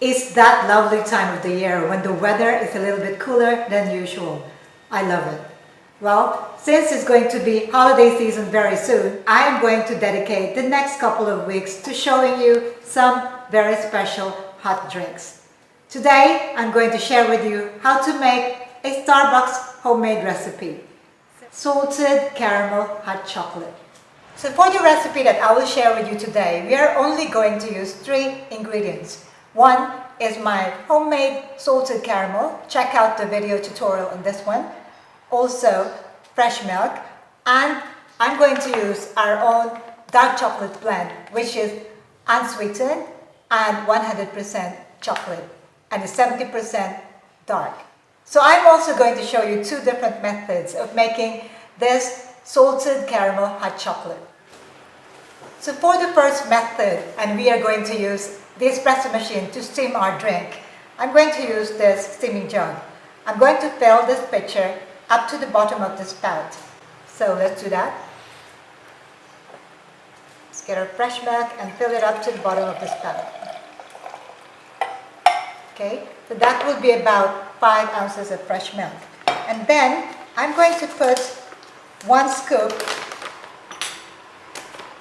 It's that lovely time of the year when the weather is a little bit cooler than usual. I love it. Well, since it's going to be holiday season very soon, I am going to dedicate the next couple of weeks to showing you some very special hot drinks. Today, I'm going to share with you how to make a Starbucks homemade recipe, salted caramel hot chocolate. So for the recipe that I will share with you today, we are only going to use 3 ingredients. One is my homemade salted caramel. Check out the video tutorial on this one. Also, fresh milk. And I'm going to use our own dark chocolate blend, which is unsweetened and 100% chocolate. And it's 70% dark. So I'm also going to show you 2 different methods of making this salted caramel hot chocolate. So for the first method, and we are going to use the espresso machine to steam our drink, I'm going to use this steaming jug. I'm going to fill this pitcher up to the bottom of the spout. So let's do that. Let's get our fresh milk and fill it up to the bottom of the spout. Okay, so that will be about 5 ounces of fresh milk. And then I'm going to put 1 scoop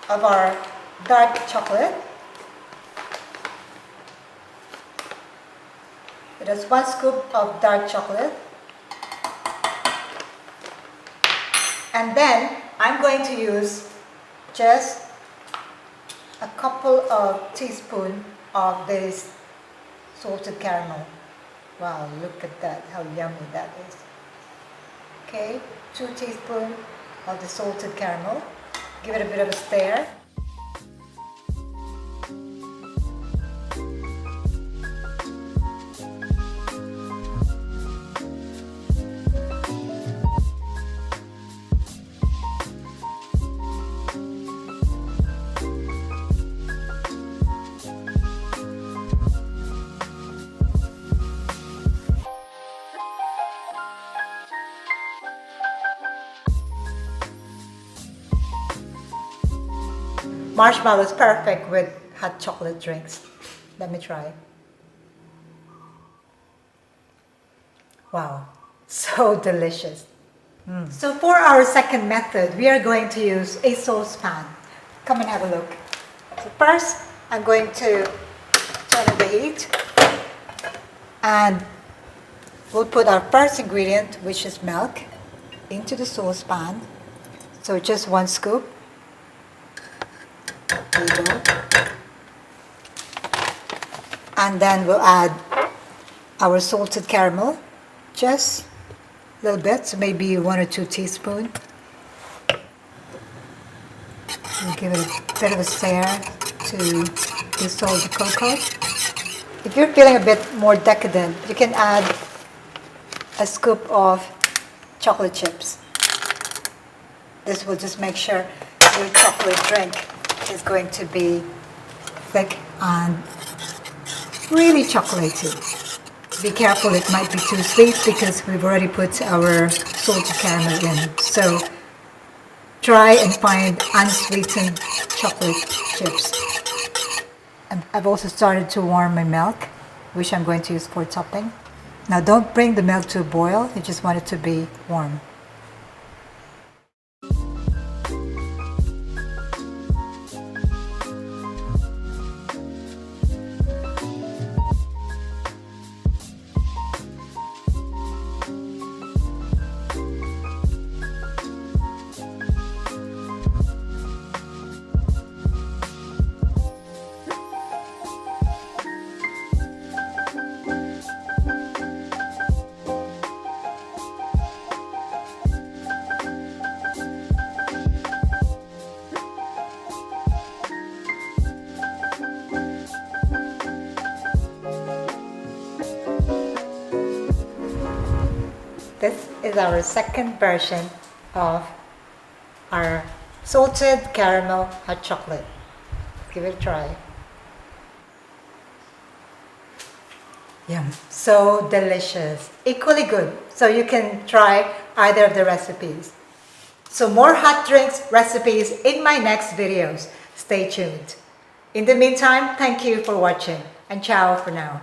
of our dark chocolate. It is 1 scoop of dark chocolate. And then I'm going to use just a couple of teaspoons of this salted caramel. Wow, look at that, how yummy that is. Okay, 2 teaspoons of the salted caramel. Give it a bit of a stir. Marshmallows perfect with hot chocolate drinks. Let me try. Wow, so delicious. So for our second method, we are going to use a saucepan. Come and have a look. So first, I'm going to turn on the heat. And we'll put our first ingredient, which is milk, into the saucepan. So just 1 scoop. There you go. And then we'll add our salted caramel, just a little bit, so maybe 1 or 2 teaspoons. We'll give it a bit of a stir to dissolve the cocoa. If you're feeling a bit more decadent, you can add a scoop of chocolate chips. This will just make sure your chocolate drink is going to be thick and really chocolatey. Be careful, it might be too sweet because we've already put our salted caramel in. So try and find unsweetened chocolate chips. And I've also started to warm my milk, which I'm going to use for topping. Now don't bring the milk to a boil, you just want it to be warm. This is our second version of our salted caramel hot chocolate. Give it a try. Yum, so delicious, equally good. So you can try either of the recipes. So more hot drinks recipes in my next videos. Stay tuned. In the meantime, thank you for watching. and ciao for now.